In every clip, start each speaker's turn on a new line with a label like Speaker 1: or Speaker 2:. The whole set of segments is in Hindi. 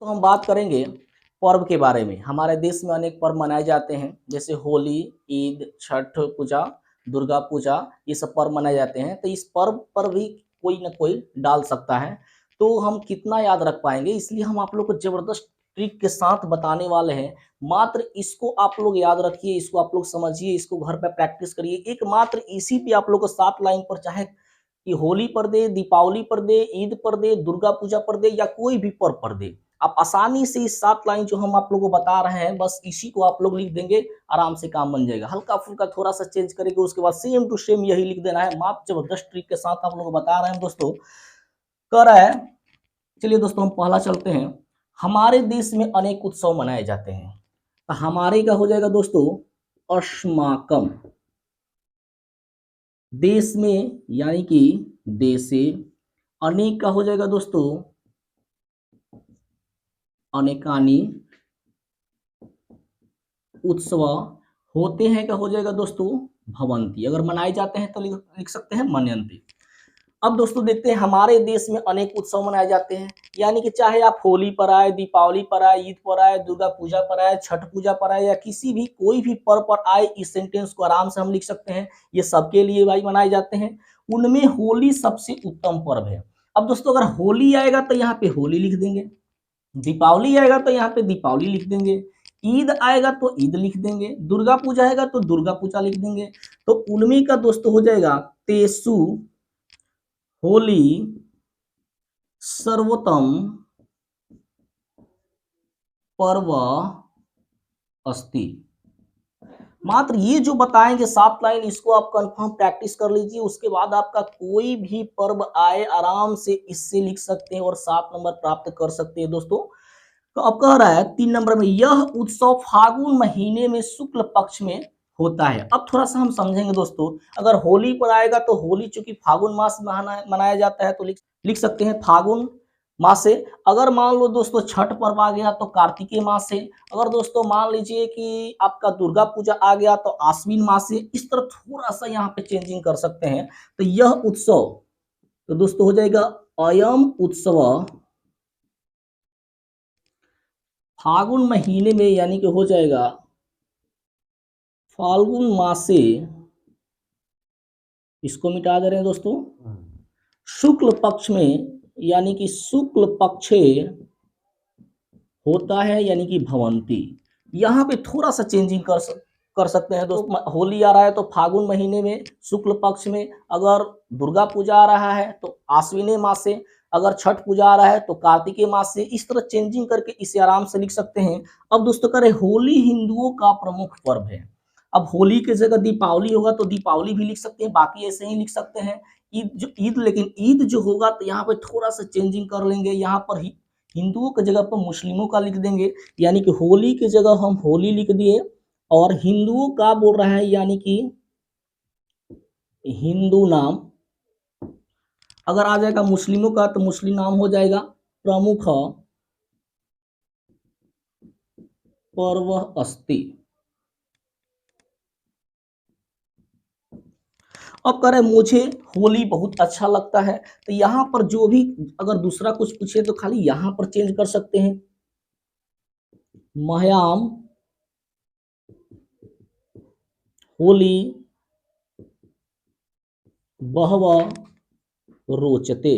Speaker 1: तो हम बात करेंगे पर्व के बारे में। हमारे देश में अनेक पर्व मनाए जाते हैं, जैसे होली, ईद, छठ पूजा, दुर्गा पूजा, ये सब पर्व मनाए जाते हैं। तो इस पर्व पर भी कोई न कोई डाल सकता है, तो हम कितना याद रख पाएंगे, इसलिए हम आप लोग को जबरदस्त ट्रिक के साथ बताने वाले हैं। मात्र इसको आप लोग याद रखिए, इसको आप लोग समझिए, इसको घर पे प्रैक्टिस करिए। एक मात्र इसी पे आप लोग को 7 लाइन पर, चाहे कि होली पर दे, दीपावली पर दे, ईद पर दे, दुर्गा पूजा पर दे, या कोई भी पर्व पर दे, आप आसानी से इस 7 लाइन जो हम आप लोगों को बता रहे हैं, बस इसी को आप लोग लिख देंगे, आराम से काम बन जाएगा। हल्का फुल्का थोड़ा सा चेंज करेंगे, उसके बाद सेम टू सेम यही लिख देना है। मात्र जबरदस्त ट्रिक के साथ आप लोग को बता रहे हैं दोस्तों, कर रहा है। चलिए दोस्तों, हम पहला चलते हैं। हमारे देश में अनेक उत्सव मनाए जाते हैं। तो हमारे का हो जाएगा दोस्तों अस्माकम। देश में यानी कि देशे, अनेक का हो जाएगा दोस्तों अनेकानी, उत्सव होते हैं का हो जाएगा दोस्तों भवंती। अगर मनाए जाते हैं तो लिख सकते हैं मनयंती। अब दोस्तों देखते हैं, हमारे देश में अनेक उत्सव मनाए जाते हैं, यानी कि चाहे आप होली पर आए, दीपावली पर आए, ईद पर आए, दुर्गा पूजा पर आए, छठ पूजा पर आए, या किसी भी कोई भी पर्व पर आए, इस सेंटेंस को आराम से हम लिख सकते हैं। ये सबके लिए भाई मनाए जाते हैं। उनमें होली सबसे उत्तम पर्व है। अब दोस्तों, अगर होली आएगा तो यहाँ पे होली लिख देंगे, दीपावली आएगा तो यहाँ पे दीपावली लिख देंगे, ईद आएगा तो ईद लिख देंगे, दुर्गा पूजा आएगा तो दुर्गा पूजा लिख देंगे। तो उनमें का दोस्तों हो जाएगा तेसु होली सर्वोत्तम पर्व अस्ति। मात्र ये जो बताएंगे 7 लाइन, इसको आप कंफर्म प्रैक्टिस कर लीजिए। उसके बाद आपका कोई भी पर्व आए, आराम से इससे लिख सकते हैं और 7 नंबर प्राप्त कर सकते हैं दोस्तों। तो अब कह रहा है 3 नंबर में, यह उत्सव फागुन महीने में शुक्ल पक्ष में होता है। अब थोड़ा सा हम समझेंगे दोस्तों। अगर होली पर आएगा तो होली चूंकि फागुन मास में मनाया जाता है, तो लिख सकते हैं फागुन मास से। अगर मान लो दोस्तों छठ पर्व आ गया तो कार्तिकेय मास से। अगर दोस्तों मान लीजिए कि आपका दुर्गा पूजा आ गया तो आश्विन मास से। इस तरह थोड़ा सा यहाँ पे चेंजिंग कर सकते हैं। तो यह उत्सव तो दोस्तों हो जाएगा अयम उत्सव फागुन महीने में, यानी कि हो जाएगा फाल्गुन मासे, इसको मिटा दे रहे हैं दोस्तों, शुक्ल पक्ष में, यानी कि शुक्ल पक्षे होता है, यानी कि भवंती। यहाँ पे थोड़ा सा चेंजिंग कर सकते हैं दोस्तों। होली आ रहा है तो फागुन महीने में शुक्ल पक्ष में, अगर दुर्गा पूजा आ रहा है तो आश्विने मास से, अगर छठ पूजा आ रहा है तो कार्तिकेय मास से। इस तरह चेंजिंग करके इसे आराम से लिख सकते हैं। अब दोस्तों करें, होली हिंदुओं का प्रमुख पर्व है। अब होली की जगह दीपावली होगा तो दीपावली भी लिख सकते हैं, बाकी ऐसे ही लिख सकते हैं। ईद, लेकिन ईद जो होगा तो यहाँ पे थोड़ा सा चेंजिंग कर लेंगे। यहाँ पर हिंदुओं की जगह पर मुस्लिमों का लिख देंगे, यानी कि होली की जगह हम होली लिख दिए। और हिंदुओं का बोल रहा है, यानी कि हिंदू नाम। अगर आ जाएगा मुस्लिमों का तो मुस्लिम नाम हो जाएगा प्रमुख पर्व अस्ति। अब कह रहे मुझे होली बहुत अच्छा लगता है, तो यहाँ पर जो भी अगर दूसरा कुछ पूछे तो खाली यहाँ पर चेंज कर सकते हैं। मह्याम होली बहव रोचते।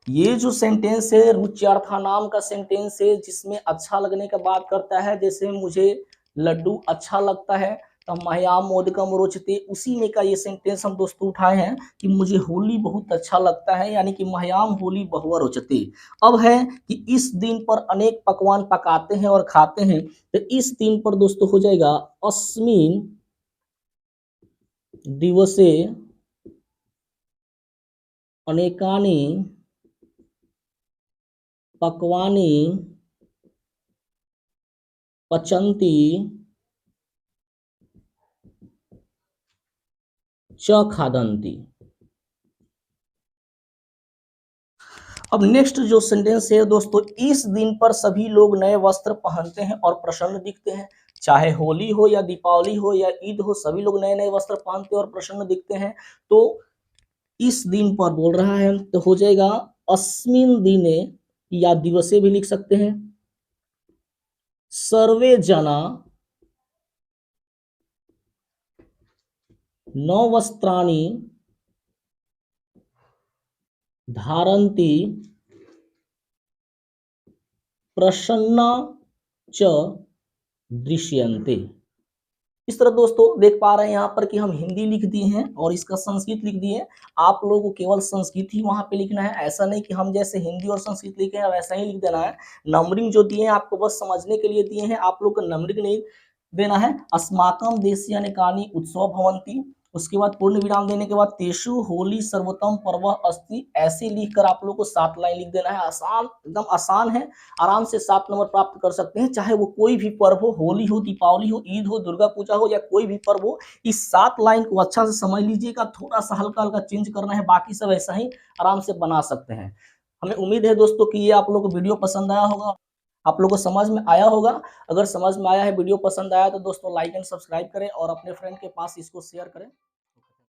Speaker 1: ये जो सेंटेंस है रुच्यार्था नाम का सेंटेंस है, जिसमें अच्छा लगने का बात करता है। जैसे मुझे लड्डू अच्छा लगता है तो मह्याम मोदकम रोचते, उसी में का ये सेंटेंस हम दोस्तों उठाए हैं कि मुझे होली बहुत अच्छा लगता है, यानी कि मह्याम होली बहु रोचते। अब है कि इस दिन पर अनेक पकवान पकाते हैं और खाते हैं। तो इस दिन पर दोस्तों हो जाएगा अस्मिन दिवसे अनेकानि पकवानी पचंती च खादंती। अब नेक्स्ट जो सेंटेंस है दोस्तों, इस दिन पर सभी लोग नए वस्त्र पहनते हैं और प्रसन्न दिखते हैं। चाहे होली हो या दीपावली हो या ईद हो, सभी लोग नए नए वस्त्र पहनते हैं और प्रसन्न दिखते हैं। तो इस दिन पर बोल रहा है तो हो जाएगा अस्मिन दिने या दिवसे भी लिख सकते हैं। सर्वे जना नववस्त्राणि धारन्ति प्रसन्ना च दृश्यन्ते। इस तरह दोस्तों देख पा रहे हैं यहाँ पर कि हम हिंदी लिख दिए हैं और इसका संस्कृत लिख दिए हैं। आप लोगों को केवल संस्कृत ही वहां पे लिखना है, ऐसा नहीं कि हम जैसे हिंदी और संस्कृत लिखे हैं वैसा ही लिख देना है। नंबरिंग जो दिए हैं आपको बस समझने के लिए दिए हैं, आप लोग को नंबरिंग नहीं देना है। अस्माकम देशीय अनेकानि उत्सव भवन्ति, उसके बाद पूर्ण विराम देने के बाद तेषु होली सर्वोत्तम पर्व अस्ति, ऐसे लिखकर आप लोग को 7 लाइन लिख देना है। आसान, एकदम आसान है, आराम से 7 नंबर प्राप्त कर सकते हैं। चाहे वो कोई भी पर्व हो, होली हो, दीपावली हो, ईद हो, दुर्गा पूजा हो या कोई भी पर्व हो, इस 7 लाइन को अच्छा से समझ लीजिएगा। थोड़ा सा हल्का हल्का चेंज करना है, बाकी सब ऐसा ही आराम से बना सकते हैं। हमें उम्मीद है दोस्तों कि ये आप लोग को वीडियो पसंद आया होगा, आप लोगों को समझ में आया होगा। अगर समझ में आया है, वीडियो पसंद आया तो दोस्तों लाइक एंड सब्सक्राइब करें और अपने फ्रेंड के पास इसको शेयर करें।